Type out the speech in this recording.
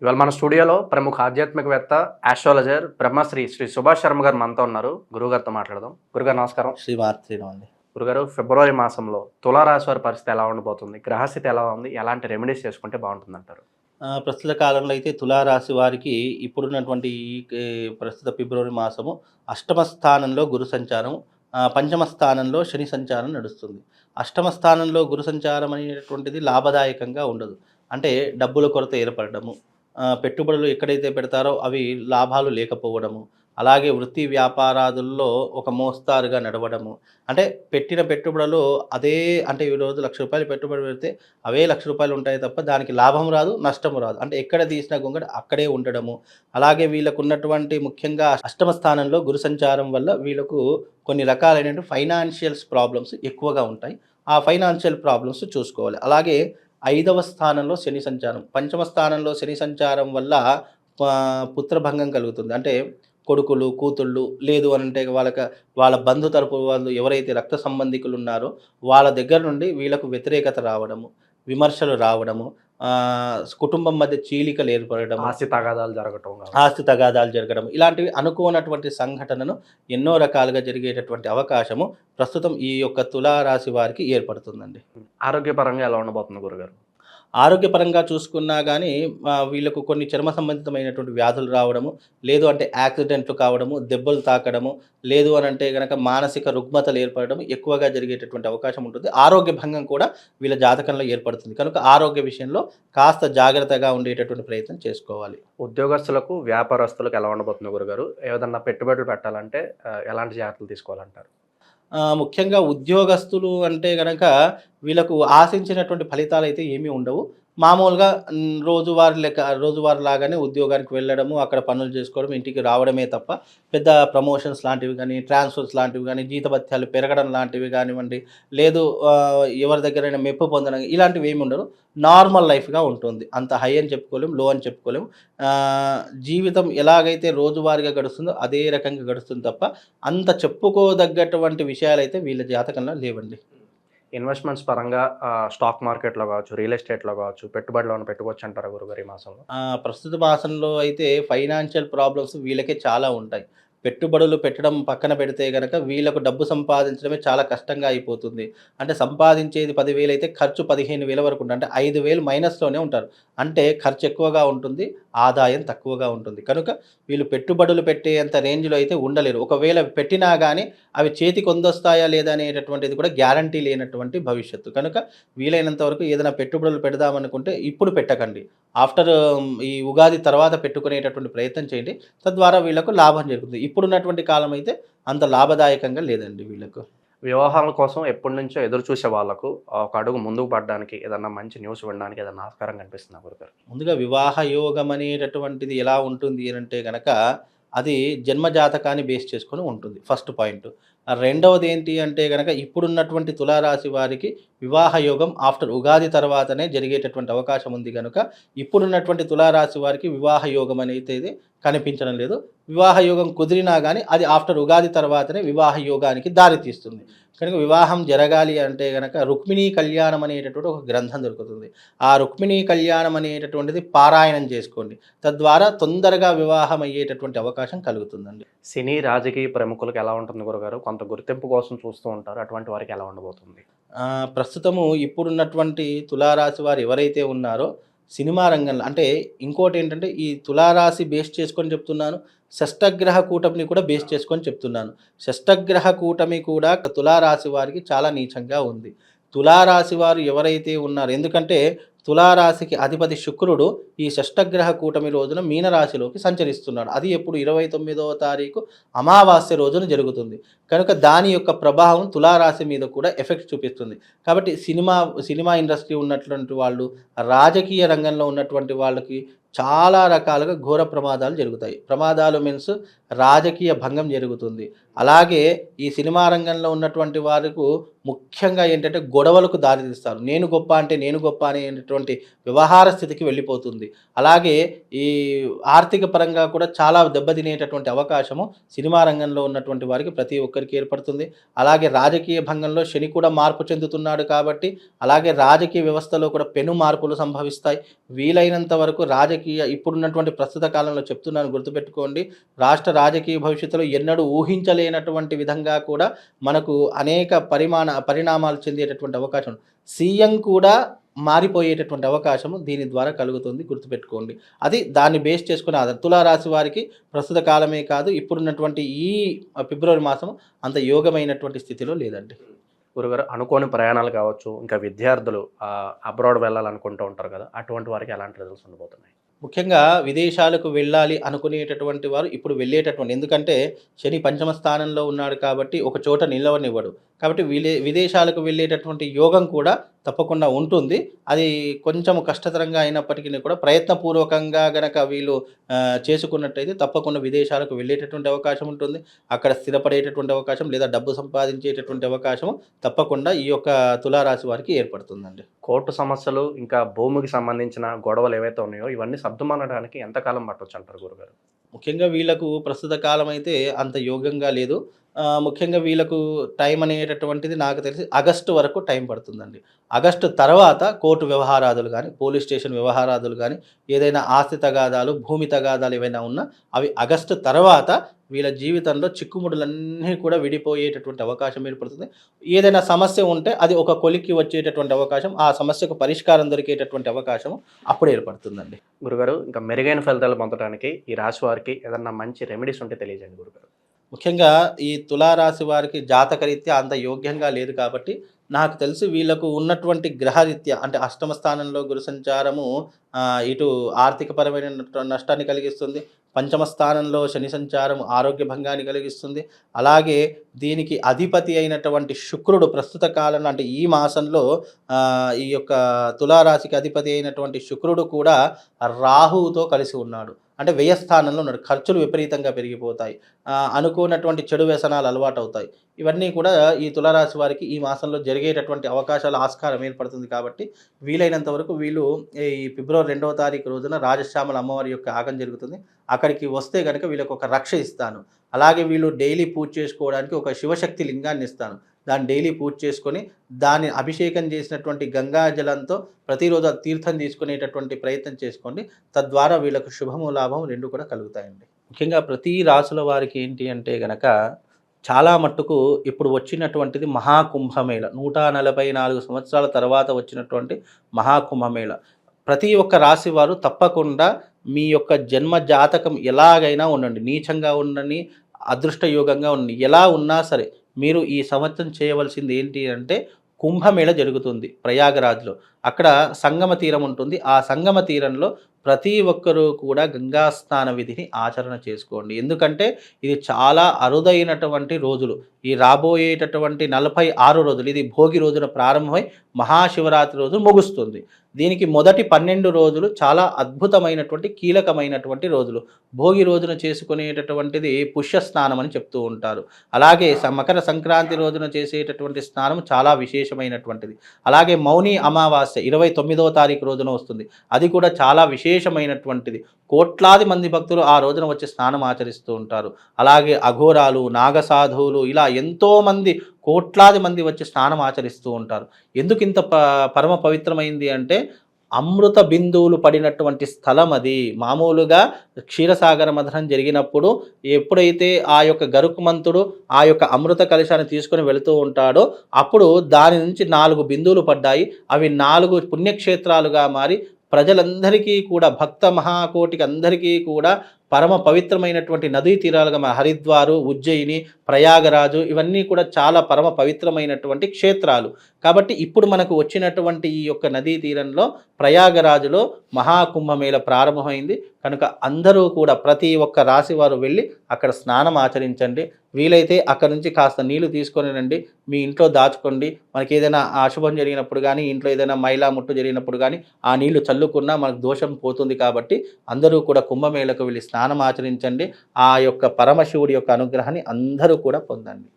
ఇవాళ మన స్టూడియోలో ప్రముఖ ఆధ్యాత్మికవేత్త, ఆస్ట్రాలజర్ బ్రహ్మశ్రీ శ్రీ సుభాష్ శర్మ గారు మనతో ఉన్నారు. గురువుగారితో మాట్లాడదాం. గురుగారు నమస్కారం. శ్రీమార్తిలో అండి. గురుగారు, ఫిబ్రవరి మాసంలో తులారాశి వారి పరిస్థితి ఎలా ఉండబోతుంది? గ్రహస్థితి ఎలా ఉంది? ఎలాంటి రెమెడీస్ చేసుకుంటే బాగుంటుందంటారు? ప్రస్తుత కాలంలో అయితే తులారాశి వారికి ఇప్పుడున్నటువంటి ప్రస్తుత ఫిబ్రవరి మాసము అష్టమ స్థానంలో గురు సంచారం, పంచమ స్థానంలో శని సంచారం నడుస్తుంది. అష్టమ స్థానంలో గురు సంచారం అనేటువంటిది లాభదాయకంగా ఉండదు. అంటే డబ్బుల కొరత ఏర్పడడము, పెట్టుబడులు ఎక్కడైతే పెడతారో అవి లాభాలు లేకపోవడము, అలాగే వృత్తి వ్యాపారాదుల్లో ఒక మోస్తారుగా నడవడము. అంటే పెట్టిన పెట్టుబడులు అదే, అంటే ఈరోజు ₹1,00,000 పెట్టుబడి పెడితే అవే ₹1,00,000 ఉంటాయి తప్ప దానికి లాభం రాదు, నష్టము రాదు. అంటే ఎక్కడ తీసిన గొంగడి అక్కడే ఉండడము. అలాగే వీళ్ళకున్నటువంటి ముఖ్యంగా అష్టమ స్థానంలో గురు సంచారం వల్ల వీళ్ళకు కొన్ని రకాలైనటువంటి ఫైనాన్షియల్స్ ప్రాబ్లమ్స్ ఎక్కువగా ఉంటాయి. ఆ ఫైనాన్షియల్ ప్రాబ్లమ్స్ చూసుకోవాలి. అలాగే 5వ స్థానంలో శని సంచారం, పంచమ స్థానంలో శని సంచారం వల్ల పుత్రభంగం కలుగుతుంది. అంటే కొడుకులు, కూతుళ్ళు లేదు అనంటే వాళ్ళ బంధు తరపు వాళ్ళు ఎవరైతే రక్త సంబంధికులు ఉన్నారో వాళ్ళ దగ్గర నుండి వీళ్ళకు వ్యతిరేకత రావడము, విమర్శలు రావడము, కుటుంబం మధ్య చీలికలు ఏర్పడడము, ఆస్తి తగాదాలు జరగడం, ఇలాంటివి అనుకోనటువంటి సంఘటనను ఎన్నో రకాలుగా జరిగేటటువంటి అవకాశము ప్రస్తుతం ఈ యొక్క తులారాశి వారికి ఏర్పడుతుందండి. ఆరోగ్యపరంగా ఎలా ఉండబోతుంది గురుగారు? ఆరోగ్యపరంగా చూసుకున్నా కానీ వీళ్ళకు కొన్ని చర్మ సంబంధితమైనటువంటి వ్యాధులు రావడము, లేదు అంటే యాక్సిడెంట్లు కావడము, దెబ్బలు తాకడము, లేదు అనంటే గనక మానసిక రుగ్మతలు ఏర్పడడం ఎక్కువగా జరిగేటటువంటి అవకాశం ఉంటుంది. ఆరోగ్య భంగం కూడా వీళ్ళ జాతకంలో ఏర్పడుతుంది. కనుక ఆరోగ్య విషయంలో కాస్త జాగ్రత్తగా ఉండేటటువంటి ప్రయత్నం చేసుకోవాలి. ఉద్యోగస్తులకు, వ్యాపారస్తులకు ఎలా ఉండబోతుంది గురుగారు? ఏదన్నా పెట్టుబడులు పెట్టాలంటే ఎలాంటి జాగ్రత్తలు తీసుకోవాలంటారు? ముఖ్యంగా ఉద్యోగస్తులు అంటే గనక వీళ్ళకు ఆశించినటువంటి ఫలితాలైతే ఏమీ ఉండవు. మామూలుగా రోజువారీ లాగానే ఉద్యోగానికి వెళ్ళడము, అక్కడ పనులు చేసుకోవడం, ఇంటికి రావడమే తప్ప పెద్ద ప్రమోషన్స్ లాంటివి గానీ, ట్రాన్స్‌ఫర్స్ లాంటివి గానీ, జీతభత్యాలు పెరగడం లాంటివి గానివ్వండి, లేదు ఎవరి దగ్గరైనా మెప్పు పొందడం ఇలాంటివి ఏమి ఉండదు. నార్మల్ లైఫ్‌గా ఉంటుంది. అంత హై అని చెప్పుకోలేము, లో అని చెప్పుకోలేము. జీవితం ఎలాగైతే రోజువారీగా గడుస్తుందో అదే రకంగా గడుస్తుంది తప్ప అంత చెప్పుకోదగ్గటువంటి విషయాలైతే వీళ్ళ జాతకంలో లేవండి. ఇన్వెస్ట్‌మెంట్స్ పరంగా స్టాక్ మార్కెట్‌లో కావచ్చు, రియల్ ఎస్టేట్‌లో కావచ్చు, పెట్టుబడులు ఏమైనా పెట్టుకోవచ్చంటారా గురుగారు ఈ మాసంలో? ప్రస్తుత మాసంలో అయితే ఫైనాన్షియల్ ప్రాబ్లమ్స్ వీళ్ళకే చాలా ఉంటాయి. పెట్టుబడులు పెట్టడం పక్కన పెడితే గనక వీళ్ళకు డబ్బు సంపాదించడమే చాలా కష్టంగా అయిపోతుంది. అంటే సంపాదించేది 10,000 అయితే ఖర్చు 15,000 వరకు ఉంటుంది. అంటే 5,000 మైనస్‌లోనే ఉంటారు. అంటే ఖర్చు ఎక్కువగా ఉంటుంది, ఆదాయం తక్కువగా ఉంటుంది. కనుక వీళ్ళు పెట్టుబడులు పెట్టేంత రేంజ్‌లో అయితే ఉండలేరు. ఒకవేళ పెట్టినా గానీ అవి చేతికొందొస్తాయా లేదా అనేటటువంటిది కూడా గ్యారంటీ లేనటువంటి భవిష్యత్తు. కనుక వీలైనంత వరకు ఏదైనా పెట్టుబడులు పెడదామనుకుంటే ఇప్పుడు పెట్టకండి. ఆఫ్టర్ ఈ ఉగాది తర్వాత పెట్టుకునేటటువంటి ప్రయత్నం చేయండి. తద్వారా వీళ్ళకు లాభం జరుగుతుంది. ఇప్పుడున్నటువంటి కాలం అయితే అంత లాభదాయకంగా లేదండి వీళ్ళకు. వివాహాల కోసం ఎప్పటినుంచో ఎదురు చూసే వాళ్ళకు ఒక అడుగు ముందుకు పడడానికి ఏదన్నా మంచి న్యూస్ వినడానికి ఏదన్నా ఆస్కారం కనిపిస్తుందా గురుగారు? ముందుగా వివాహ యోగం అనేటటువంటిది ఎలా ఉంటుంది అనంటే గనక అది జన్మ జాతకాన్ని బేస్ చేసుకొని ఉంటుంది ఫస్ట్ పాయింట్. రెండవది ఏంటి అంటే గనక ఇప్పుడున్నటువంటి తులారాశి వారికి వివాహ యోగం ఆఫ్టర్ ఉగాది తర్వాతనే జరిగేటటువంటి అవకాశం ఉంది గనుక ఇప్పుడున్నటువంటి తులారాశి వారికి వివాహ యోగం అనేది కనిపించడం లేదు. వివాహ యోగం కుదిరినా కానీ అది ఆఫ్టర్ ఉగాది తర్వాతనే వివాహ యోగానికి దారితీస్తుంది. కనుక వివాహం జరగాలి అంటే గనక రుక్మిణీ కళ్యాణం అనేటటువంటి ఒక గ్రంథం దొరుకుతుంది. ఆ రుక్మిణీ కళ్యాణం అనేటటువంటిది పారాయణం చేసుకోండి. తద్వారా తొందరగా వివాహం అయ్యేటటువంటి అవకాశం కలుగుతుందండి. సినీ, రాజకీయ ప్రముఖులకు ఎలా ఉంటుంది గురుగారు? కొంత గుర్తింపు కోసం చూస్తూ ఉంటారు. అటువంటి వారికి ఎలా ఉండబోతుంది? ప్రస్తుతము ఇప్పుడున్నటువంటి తులారాశి వారు ఎవరైతే ఉన్నారో సినిమా రంగంలో, అంటే ఇంకోటేంటంటే ఈ తులారాశి బేస్ చేసుకొని చెప్తున్నాను. షష్టగ్రహ కూటమిని కూడా బేస్ చేసుకొని చెప్తున్నాను. షష్టగ్రహ కూటమి కూడా తులారాశి వారికి చాలా నీచంగా ఉంది. తులారాశి వారు ఎవరైతే ఉన్నారో, ఎందుకంటే తులారాశికి అధిపతి శుక్రుడు ఈ షష్టగ్రహ కూటమి రోజున మీనరాశిలోకి సంచరిస్తున్నాడు. అది ఎప్పుడు 29వ తారీఖు అమావాస్య రోజున జరుగుతుంది. కనుక దాని యొక్క ప్రభావం తులారాశి మీద కూడా ఎఫెక్ట్ చూపిస్తుంది. కాబట్టి సినిమా ఇండస్ట్రీ ఉన్నటువంటి వాళ్ళు, రాజకీయ రంగంలో ఉన్నటువంటి వాళ్ళకి చాలా రకాలుగా ఘోర ప్రమాదాలు జరుగుతాయి. ప్రమాదాలు మీన్స్ రాజకీయ భంగం జరుగుతుంది. అలాగే ఈ సినిమా రంగంలో ఉన్నటువంటి వారికి ముఖ్యంగా ఏంటంటే గొడవలకు దారితీస్తారు. నేను గొప్ప అంటే నేను గొప్ప అనేటటువంటి వ్యవహార స్థితికి వెళ్ళిపోతుంది. అలాగే ఈ ఆర్థిక పరంగా కూడా చాలా దెబ్బతినేటటువంటి అవకాశము సినిమా రంగంలో ఉన్నటువంటి వారికి ప్రతి ఒక్కరికి ఏర్పడుతుంది. అలాగే రాజకీయ భంగంలో శని కూడా మార్పు చెందుతున్నాడు కాబట్టి అలాగే రాజకీయ వ్యవస్థలో కూడా పెను మార్పులు సంభవిస్తాయి. వీలైనంత వరకు రాజకీయ ఇప్పుడున్నటువంటి ప్రస్తుత కాలంలో చెప్తున్నాను గుర్తుపెట్టుకోండి. రాష్ట్ర రాజకీయ భవిష్యత్తులో ఎన్నడూ ఊహించలేనటువంటి విధంగా కూడా మనకు అనేక పరిణామాలు చెందేటటువంటి అవకాశం ఉంది. సీఎం కూడా మారిపోయేటటువంటి అవకాశము దీని ద్వారా కలుగుతుంది గుర్తుపెట్టుకోండి. అది దాన్ని బేస్ చేసుకుని తులారాశి వారికి ప్రస్తుత కాలమే కాదు, ఇప్పుడున్నటువంటి ఈ ఫిబ్రవరి మాసం అంత యోగమైనటువంటి స్థితిలో లేదండి. గురుగారు, అనుకోని ప్రయాణాలు కావచ్చు, ఇంకా విద్యార్థులు అబ్రాడ్ వెళ్ళాలనుకుంటూ ఉంటారు కదా, అటువంటి వారికి ఎలాంటి రిజల్ట్స్ ఉండబోతున్నాయి? ముఖ్యంగా విదేశాలకు వెళ్ళాలి అనుకునేటటువంటి వారు ఇప్పుడు వెళ్ళేటటువంటి, ఎందుకంటే శని పంచమ స్థానంలో ఉన్నాడు కాబట్టి ఒక చోట నిలవనివ్వడు. కాబట్టి విదేశాలకు వెళ్ళేటటువంటి యోగం కూడా తప్పకుండా ఉంటుంది. అది కొంచెం కష్టతరంగా అయినప్పటికీ కూడా ప్రయత్నపూర్వకంగా గనక వీళ్ళు చేసుకున్నట్టయితే తప్పకుండా విదేశాలకు వెళ్ళేటటువంటి అవకాశం ఉంటుంది. అక్కడ స్థిరపడేటటువంటి అవకాశం లేదా డబ్బు సంపాదించేటటువంటి అవకాశం తప్పకుండా ఈ యొక్క తులారాశి వారికి ఏర్పడుతుందండి. కోర్టు సమస్యలు, ఇంకా భూమికి సంబంధించిన గొడవలు ఏవైతే ఉన్నాయో ఇవన్నీ సర్దుమనడానికి ఎంతకాలం పట్టొచ్చు అంటారు గురుగారు? ముఖ్యంగా వీళ్ళకు ప్రస్తుత కాలం అయితే అంత యోగంగా లేదు. ముఖ్యంగా వీళ్ళకు టైం అనేటటువంటిది నాకు తెలిసి ఆగస్టు వరకు టైం పడుతుందండి. ఆగస్టు తర్వాత కోర్టు వ్యవహారాదులు కానీ, పోలీస్ స్టేషన్ వ్యవహారాదులు కానీ, ఏదైనా ఆస్తి తగాదాలు, భూమి తగాదాలు ఏవైనా ఉన్నా అవి ఆగస్టు తర్వాత వీళ్ళ జీవితంలో చిక్కుముడులన్నీ కూడా విడిపోయేటటువంటి అవకాశం ఏర్పడుతుంది. ఏదైనా సమస్య ఉంటే అది ఒక కొలిక్కి వచ్చేటటువంటి అవకాశం, ఆ సమస్యకు పరిష్కారం దొరికేటటువంటి అవకాశం అప్పుడు ఏర్పడుతుందండి. గురుగారు, ఇంకా మెరుగైన ఫలితాలు పొందడానికి ఈ రాశి వారికి ఏదన్నా మంచి రెమెడీస్ ఉంటే తెలియజేయండి గురుగారు. ముఖ్యంగా ఈ తులారాశి వారికి జాతకరీత్యా అంత యోగ్యంగా లేదు కాబట్టి నాకు తెలిసి వీళ్ళకు ఉన్నటువంటి గ్రహరీత్యా అంటే అష్టమ స్థానంలో గురు సంచారము ఇటు ఆర్థికపరమైన నష్టాన్ని కలిగిస్తుంది. పంచమ స్థానంలో శని సంచారం ఆరోగ్య భంగాన్ని కలిగిస్తుంది. అలాగే దీనికి అధిపతి అయినటువంటి శుక్రుడు ప్రస్తుత కాలంలో అంటే ఈ మాసంలో ఈ యొక్క తులారాశికి అధిపతి అయినటువంటి శుక్రుడు కూడా రాహువుతో కలిసి ఉన్నాడు. అంటే వ్యయస్థానంలో ఉన్నాడు. ఖర్చులు విపరీతంగా పెరిగిపోతాయి. అనుకోనటువంటి చెడు వ్యసనాలు అలవాటు అవుతాయి. ఇవన్నీ కూడా ఈ తులారాశి వారికి ఈ మాసంలో జరిగేటటువంటి అవకాశాల ఆస్కారం ఏర్పడుతుంది. కాబట్టి వీలైనంత వరకు వీళ్ళు ఈ ఫిబ్రవరి 2వ తారీఖు రోజున రాజశ్యామల అమ్మవారి యొక్క యాగం జరుగుతుంది. అక్కడికి వస్తే కనుక వీళ్ళకి ఒక రక్ష ఇస్తాను. అలాగే వీళ్ళు డైలీ పూజ చేసుకోవడానికి ఒక శివశక్తి లింగాన్ని ఇస్తాను. దాన్ని డైలీ పూజ చేసుకొని దాన్ని అభిషేకం చేసినటువంటి గంగా జలంతో ప్రతిరోజు తీర్థం తీసుకునేటటువంటి ప్రయత్నం చేసుకోండి. తద్వారా వీళ్ళకు శుభము లాభం రెండు కూడా కలుగుతాయండి. ముఖ్యంగా ప్రతి రాసుల వారికి ఏంటి అంటే గనక చాలా మట్టుకు ఇప్పుడు వచ్చినటువంటిది మహాకుంభమేళ, 144 సంవత్సరాల తర్వాత వచ్చినటువంటి మహాకుంభమేళ. ప్రతి ఒక్క రాశి వారు తప్పకుండా మీ యొక్క జన్మ జాతకం ఎలాగైనా ఉండండి, నీచంగా ఉండని, అదృష్టయోగంగా ఉండండి, ఎలా ఉన్నా సరే మీరు ఈ సంవత్సరం చేయవలసింది ఏంటి అంటే కుంభమేళ జరుగుతుంది ప్రయాగరాజ్లో. అక్కడ సంగమ తీరం ఉంటుంది. ఆ సంగమ తీరంలో ప్రతి ఒక్కరూ కూడా గంగా స్నాన విధిని ఆచరణ చేసుకోండి. ఎందుకంటే ఇది చాలా అరుదైనటువంటి రోజులు. ఈ రాబోయేటటువంటి 46 రోజులు, ఇది భోగి రోజున ప్రారంభమై మహాశివరాత్రి రోజు ముగుస్తుంది. దీనికి మొదటి 12 రోజులు చాలా అద్భుతమైనటువంటి కీలకమైనటువంటి రోజులు. భోగి రోజున చేసుకునేటటువంటిది పుష్య స్నానం అని చెప్తూ ఉంటారు. అలాగే మకర సంక్రాంతి రోజున చేసేటటువంటి స్నానం చాలా విశేషమైనటువంటిది. అలాగే మౌని అమావాస్య 29వ తారీఖు రోజున వస్తుంది. అది కూడా చాలా విశేషమైనటువంటిది. కోట్లాది మంది భక్తులు ఆ రోజున వచ్చి స్నానం ఆచరిస్తూ ఉంటారు. అలాగే అఘోరాలు, నాగసాధువులు, ఇలా ఎంతోమంది కోట్లాది మంది వచ్చి స్నానం ఆచరిస్తూ ఉంటారు. ఎందుకు ఇంత పరమ పవిత్రమైంది అంటే అమృత బిందువులు పడినటువంటి స్థలం అది. మామూలుగా క్షీరసాగర మథనం జరిగినప్పుడు ఎప్పుడైతే ఆ యొక్క గరుకుమంతుడు ఆ యొక్క అమృత కలశాన్ని తీసుకొని వెళుతూ ఉంటాడో అప్పుడు దాని నుంచి 4 బిందువులు పడ్డాయి. అవి 4 పుణ్యక్షేత్రాలుగా మారి ప్రజలందరికీ కూడా, భక్త మహాకోటికి అందరికీ కూడా పరమ పవిత్రమైనటువంటి నదీ తీరాలుగా హరిద్వారు, ఉజ్జయిని, ప్రయాగరాజు ఇవన్నీ కూడా చాలా పరమ పవిత్రమైనటువంటి క్షేత్రాలు. కాబట్టి ఇప్పుడు మనకు వచ్చినటువంటి ఈ యొక్క నదీ తీరంలో ప్రయాగరాజులో మహాకుంభమేళ ప్రారంభమైంది. కనుక అందరూ కూడా ప్రతి ఒక్క రాశి వారు వెళ్ళి అక్కడ స్నానం ఆచరించండి. వీలైతే అక్కడ నుంచి కాస్త నీళ్లు తీసుకొని రండి, మీ ఇంట్లో దాచుకోండి. మనకి ఏదైనా అశుభం జరిగినప్పుడు కానీ, ఇంట్లో ఏదైనా మైలా ముట్టు జరిగినప్పుడు కానీ ఆ నీళ్లు చల్లుకున్నా మనకు దోషం పోతుంది. కాబట్టి అందరూ కూడా కుంభమేళకు వెళ్ళి స్నానం ఆచరించండి. ఆ యొక్క పరమశివుడి యొక్క అనుగ్రహాన్ని అందరూ కూడా పొందండి.